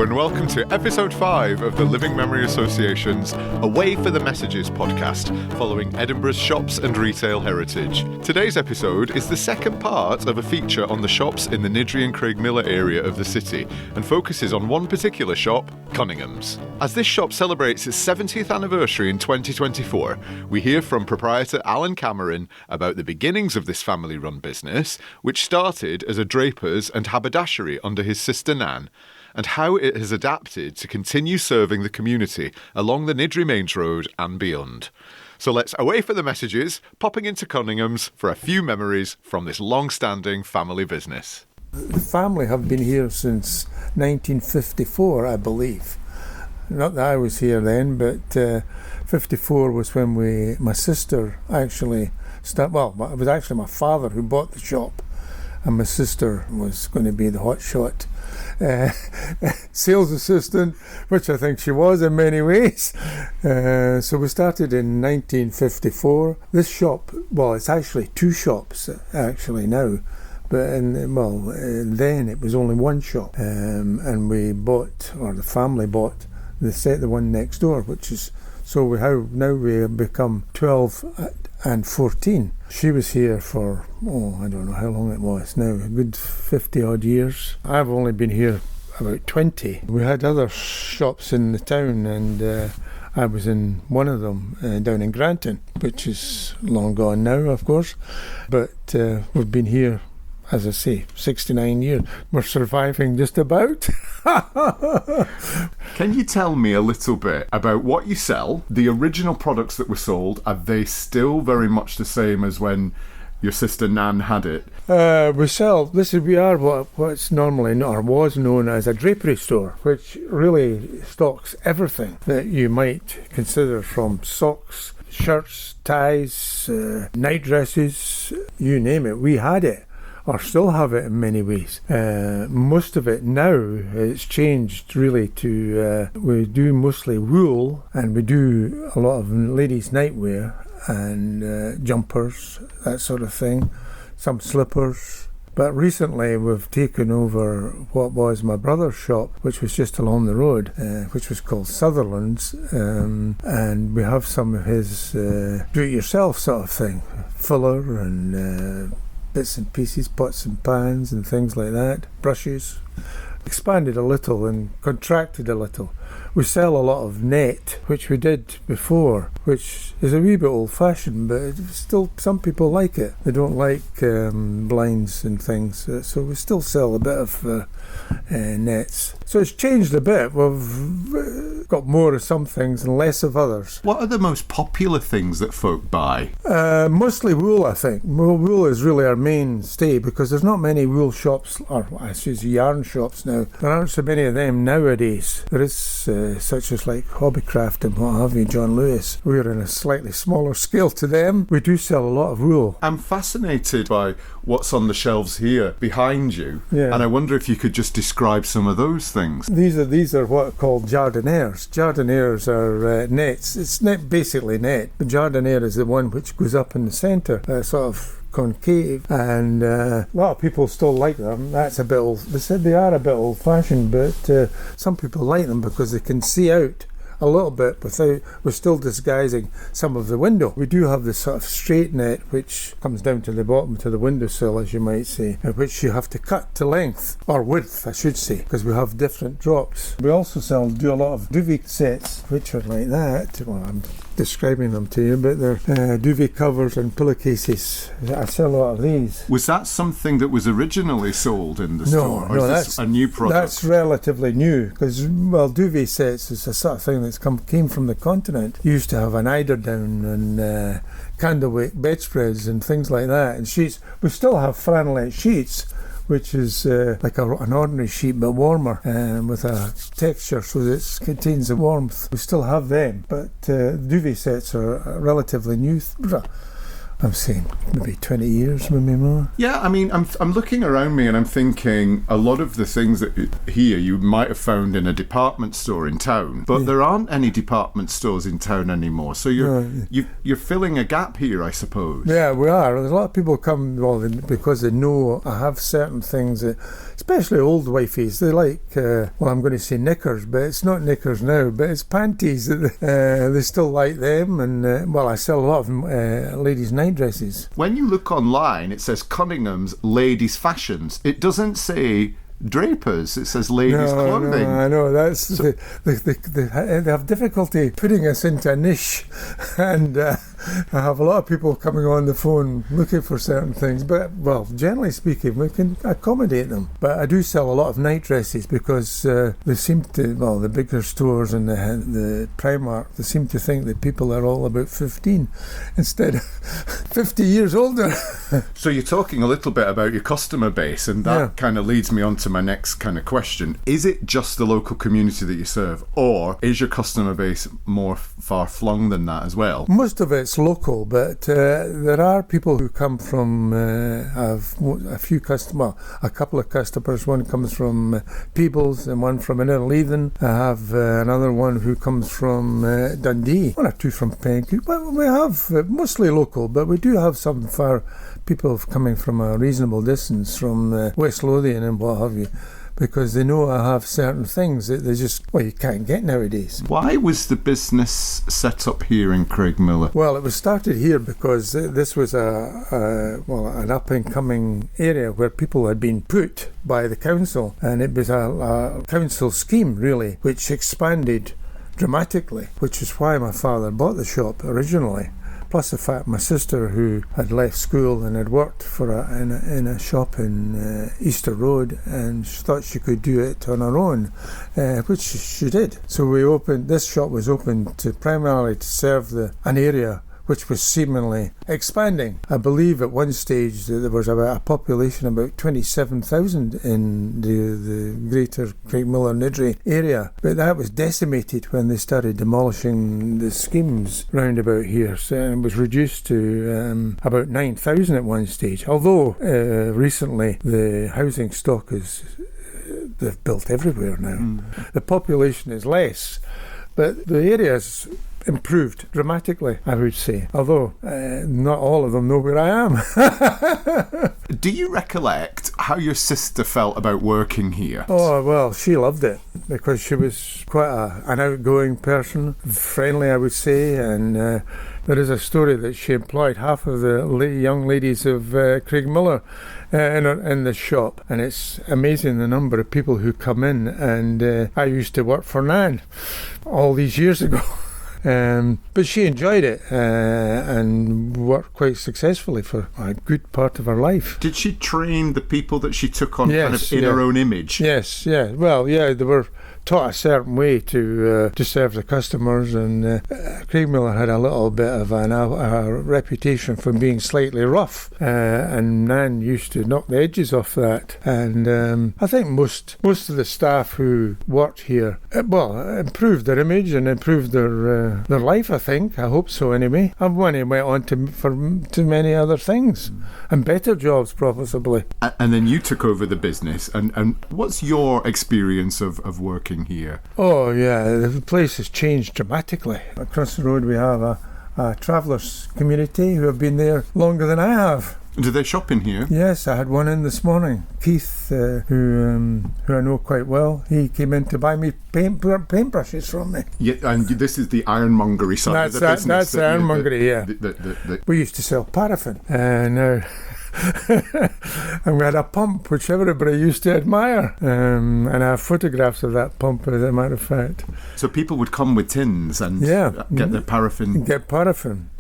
and welcome to episode 5 of the Living Memory Association's Away for the Messages podcast, following Edinburgh's shops and retail heritage. Today's episode is the second part of a feature on the shops in the Niddrie and Craigmillar area of the city, and focuses on one particular shop, Cunninghams. As this shop celebrates its 70th anniversary in 2024, we hear from proprietor Alan Cameron about the beginnings of this family-run business, which started as a draper's and haberdashery under his sister Nan, and how it has adapted to continue serving the community along the Niddrie Mains Road and beyond. So let's away for the messages, popping into Cunninghams for a few memories from this long-standing family business. The family have been here since 1954, I believe. Not that I was here then, but 54 was when my sister actually started. Well, it was actually my father who bought the shop, and my sister was going to be the hotshot sales assistant, which I think she was in many ways. So we started in 1954. This shop, well, it's actually two shops actually now, but then it was only one shop, and we bought, or the family bought, the one next door, which is, so we have become 12 and 14. She was here for, I don't know how long it was now, a good 50 odd years. I've only been here about 20. We had other shops in the town, and I was in one of them down in Granton, which is long gone now, of course. But we've been here, as I say, 69 years. We're surviving just about. Can you tell me a little bit about what you sell, the original products that were sold? Are they still very much the same as when your sister Nan had it? We are what's normally or was known as a drapery store, which really stocks everything that you might consider, from socks, shirts, ties, night dresses, you name it. We had it, or still have it in many ways. Most of it now, it's changed really to, we do mostly wool, and we do a lot of ladies' nightwear and jumpers, that sort of thing, some slippers. But recently we've taken over what was my brother's shop, which was just along the road, which was called Sutherland's, and we have some of his do-it-yourself sort of thing, filler and bits and pieces, pots and pans and things like that, brushes. Expanded a little and contracted a little. We sell a lot of net, which we did before, which is a wee bit old-fashioned, but still some people like it. They don't like blinds and things, so we still sell a bit of nets. So it's changed a bit. We've got more of some things and less of others. What are the most popular things that folk buy? Mostly wool, I think. Wool is really our mainstay, because there's not many wool shops, or I suppose yarn shops now. There aren't so many of them nowadays. There is such as like Hobbycraft and what have you, John Lewis. We're in a slightly smaller scale to them. We do sell a lot of wool. I'm fascinated by what's on the shelves here behind you, and I wonder if you could just describe some of those things. These are what are called jardinières. Jardinières are nets. It's basically net. The jardinière is the one which goes up in the centre, sort of concave, and a lot of people still like them. That's a bit old. They said they are a bit old-fashioned, but some people like them because they can see out a little bit without, we're still disguising some of the window. We do have this sort of straight net which comes down to the bottom, to the windowsill, as you might say, which you have to cut to length, or width I should say, because we have different drops. We also do a lot of duvet sets, which are like that. Well, I'm describing them to you, but they're duvet covers and pillowcases. I sell a lot of these. Was that something that was originally sold in the store? Or No, is this a new product? That's relatively new, because, well, duvet sets is a sort of thing that's came from the continent. You used to have an eiderdown and candlewick bedspreads and things like that, and sheets. We still have flannelette sheets, which is like an ordinary sheet but warmer, with a texture so that it contains the warmth. We still have them, but duvet sets are relatively new. I'm saying maybe 20 years, maybe more. Yeah, I mean, I'm looking around me and I'm thinking a lot of the things that here you might have found in a department store in town, but there aren't any department stores in town anymore. So you're filling a gap here, I suppose. Yeah, we are. There's a lot of people come, because they know I have certain things that, especially old wifeys, they like, I'm going to say knickers, but it's not knickers now, but it's panties. They still like them, and I sell a lot of ladies' night dresses. When you look online, it says Cunninghams Ladies Fashions. It doesn't say Drapers, it says ladies clothing. No, I know, that's they have difficulty putting us into a niche, and I have a lot of people coming on the phone looking for certain things, but generally speaking we can accommodate them. But I do sell a lot of night dresses because they seem to, the bigger stores and the Primark, they seem to think that people are all about 15 instead of 50 years older. So you're talking a little bit about your customer base, and that kind of leads me on to my next kind of question. Is it just the local community that you serve, or is your customer base more far-flung than that as well? Most of it's local, but there are people who come from a couple of customers. One comes from Peebles and one from Innerleithen. I have another one who comes from Dundee, one or two from Pencook. But we have mostly local, but we do have some far people coming from a reasonable distance from West Lothian and what have you, because they know I have certain things that they just, you can't get nowadays. Why was the business set up here in Craigmillar? Well, it was started here because this was an up-and-coming area where people had been put by the council, and it was a council scheme, really, which expanded dramatically, which is why my father bought the shop originally. Plus the fact my sister, who had left school and had worked in a shop in Easter Road, and she thought she could do it on her own, which she did. So this shop was opened primarily to serve an area which was seemingly expanding. I believe at one stage that there was about a population about 27,000 in the greater Craigmillar Niddrie area, but that was decimated when they started demolishing the schemes round about here, so it was reduced to about 9,000 at one stage, although recently the housing stock they've built everywhere now. The population is less, but the area's improved dramatically, I would say, although not all of them know where I am. Do you recollect how your sister felt about working here? Oh, well, she loved it because she was quite an outgoing person, friendly, I would say, and there is a story that she employed half of the young ladies of Craigmillar in the shop, and it's amazing the number of people who come in, and I used to work for Nan all these years ago. But she enjoyed it and worked quite successfully for a good part of her life. Did she train the people that she took on kind of in her own image? Yes, yeah. Well, yeah, they were taught a certain way to serve the customers, and Craigmillar had a little bit of a reputation for being slightly rough, and Nan used to knock the edges off that, and I think most of the staff who worked here improved their image and improved their life, I hope so anyway, and money went on to many other things and better jobs possibly. And then you took over the business, and what's your experience of working here? Oh yeah, the place has changed dramatically. Across the road we have a travellers community who have been there longer than I have. Do they shop in here? Yes, I had one in this morning. Keith, who I know quite well, he came in to buy me paintbrushes from me. Yeah, and this is the ironmongery side of the business. That's the ironmongery, yeah. We used to sell paraffin, and now... and we had a pump which everybody used to admire, and I have photographs of that pump, as a matter of fact. So people would come with tins and get their paraffin. Get paraffin.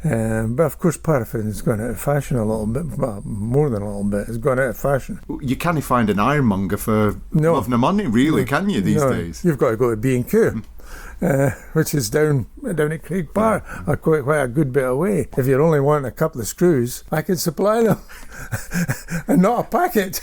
But of course paraffin has gone out of fashion a little bit, well, more than a little bit. It's gone out of fashion. You can't find an ironmonger for love nor money, really, can you, these days? You've got to go to B&Q. Which is down at Craig Park, quite a good bit away. If you only want a couple of screws, I can supply them, and not a packet.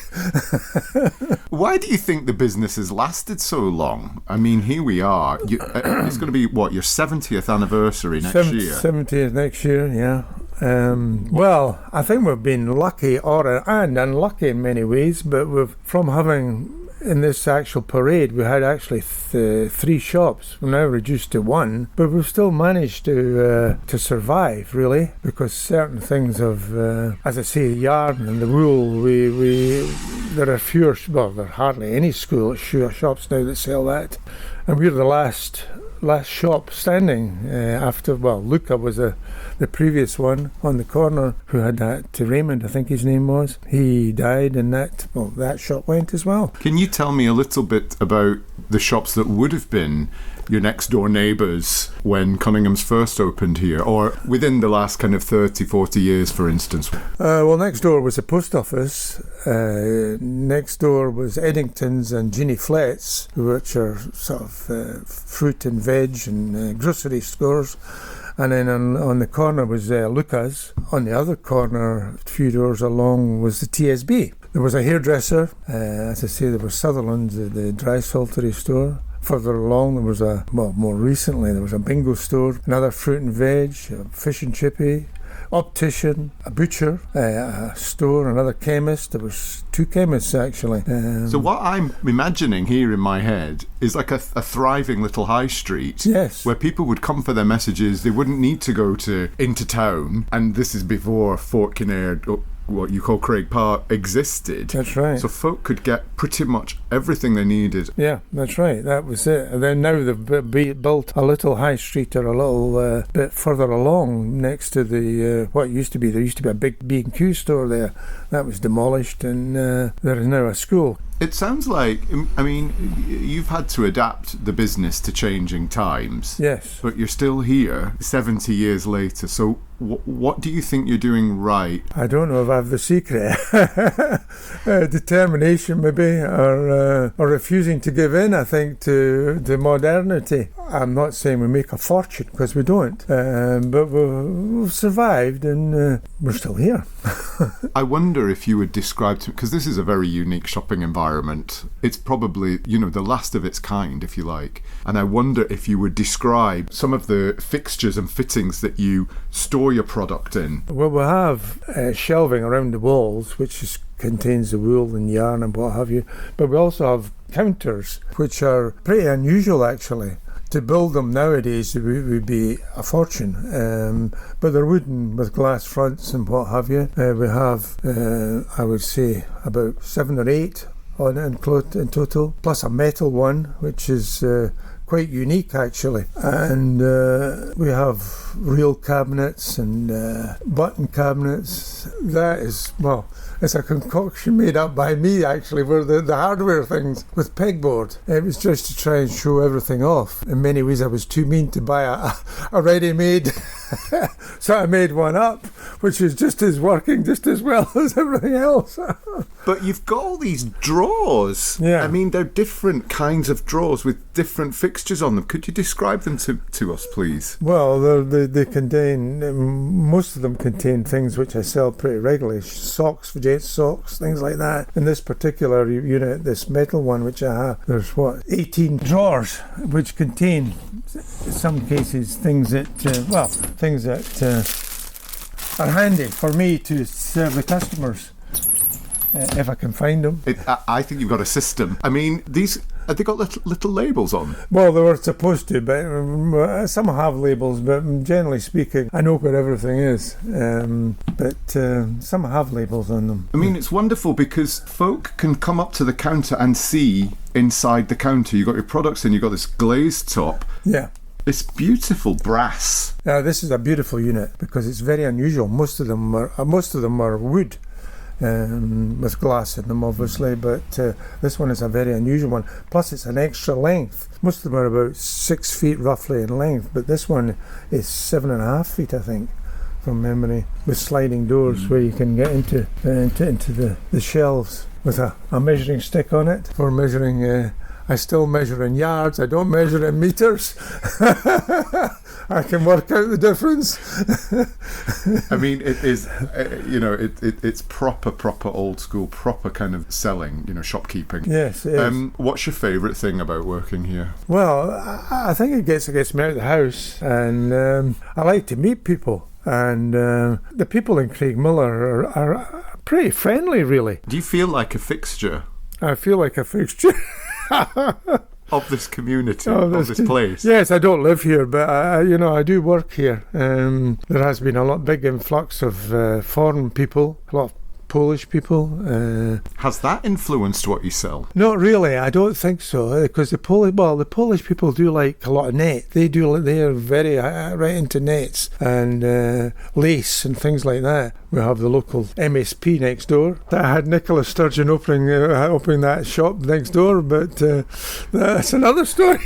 Why do you think the business has lasted so long? I mean, here we are. It's going to be, your 70th anniversary next year? 70th next year, yeah. Well, I think we've been lucky and unlucky in many ways, but from having in this actual parade, we had actually 3 shops. We're now reduced to 1, but we've still managed to survive, really, because certain things of, as I say, the yarn and the wool, there are fewer, well, there are hardly any shops now that sell that, and we're the last shop standing after, well, Luca was the previous one on the corner who had that, Raymond, I think his name was. He died, and that shop went as well. Can you tell me a little bit about the shops that would have been your next door neighbours when Cunninghams first opened here, or within the last kind of 30, 40 years, for instance? Well, next door was the post office. Next door was Eddington's and Ginny Flet's, which are sort of fruit and veg and grocery stores. And then on the corner was Luca's. On the other corner, a few doors along, was the TSB. There was a hairdresser. As I say, there was Sutherland's, the dry saltery store. Further along, there was more recently, there was a bingo store, another fruit and veg, a fish and chippy, optician, a butcher, a store, another chemist. There was 2 chemists, actually. So what I'm imagining here in my head is like a thriving little high street. Yes. Where people would come for their messages. They wouldn't need to go into town. And this is before Fort Kinnaird, what you call Craig Park, existed. That's right. So folk could get pretty much everything they needed. Yeah, that's right. That was it. And then now they've built a little high street or a little bit further along next to the what used to be. There used to be a big B&Q store there. That was demolished, and there is now a school. It sounds like, I mean, you've had to adapt the business to changing times. Yes. But you're still here 70 years later. So what do you think you're doing right? I don't know if I have the secret. Determination, maybe, or refusing to give in, I think, to the modernity. I'm not saying we make a fortune, because we don't. But we've survived, and we're still here. I wonder if you would describe to me, because this is a very unique shopping environment. It's probably, the last of its kind, if you like. And I wonder if you would describe some of the fixtures and fittings that you store your product in. Well, we have shelving around the walls, which contains the wool and yarn and what have you. But we also have counters, which are pretty unusual, actually. To build them nowadays would be a fortune, but they're wooden with glass fronts and what have you. We have, I would say, about 7 or 8 on in total, plus a metal one, which is quite unique, actually. And we have real cabinets and button cabinets. That is, well, it's a concoction made up by me, actually, where the hardware things with pegboard. It was just to try and show everything off. In many ways, I was too mean to buy a ready-made, so I made one up, which is working just as well as everything else. But you've got all these drawers. Yeah. I mean, they're different kinds of drawers with different fixtures on them. Could you describe them to us, please? Well, they contain, most of them contain things which I sell pretty regularly. Socks, jet socks, things like that. In this particular unit, this metal one which I have, there's 18 drawers which contain, in some cases, things that are handy for me to serve the customers. If I can find them. I think you've got a system. I mean, have they got little labels on? Well, they were supposed to, but some have labels, but generally speaking, I know where everything is. But some have labels on them. I mean, it's wonderful because folk can come up to the counter and see inside the counter. You've got your products and you've got this glazed top. Yeah. It's beautiful brass. This is a beautiful unit because it's very unusual. Most of them are wood. With glass in them, obviously, but this one is a very unusual one. Plus, it's an extra length. Most of them are about 6 feet roughly in length, but this one is 7.5 feet, I think, from memory, with sliding doors where you can get into the shelves with a measuring stick on it for measuring. I still measure in yards. I don't measure in meters. I can work out the difference. I mean, it is, it's proper old school, proper kind of selling, shopkeeping. Yes, it is. What's your favourite thing about working here? Well, I think it gets me out of the house, and I like to meet people. And the people in Craigmillar are pretty friendly, really. Do you feel like a fixture? I feel like a fixture. Of this community, of this place. Yes, I don't live here, but I do work here. There has been a big influx of foreign people, a lot of Polish people. Has that influenced what you sell? Not really, I don't think so, because the Polish people do like a lot of net. They are very right into nets and lace and things like that. We have the local MSP next door. I had Nicola Sturgeon opening that shop next door, but that's another story.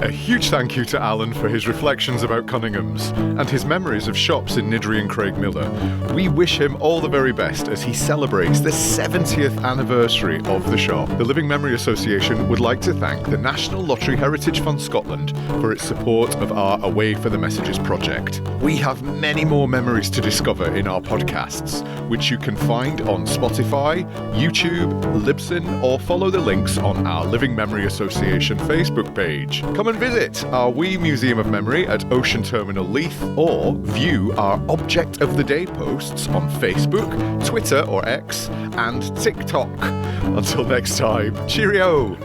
A huge thank you to Alan for his reflections about Cunninghams and his memories of shops in Niddrie and Craigmillar. We wish him all the very best as he celebrates the 70th anniversary of the shop. The Living Memory Association would like to thank the National Lottery Heritage Fund Scotland for its support of our Away for the Messages project. We have many more memories to discover in our podcasts, which you can find on Spotify, YouTube, Libsyn, or follow the links on our Living Memory Association Facebook page. Come and visit our wee Museum of Memory at Ocean Terminal Leith, or view our Object of the Day posts on Facebook, Twitter or X, and TikTok. Until next time, cheerio!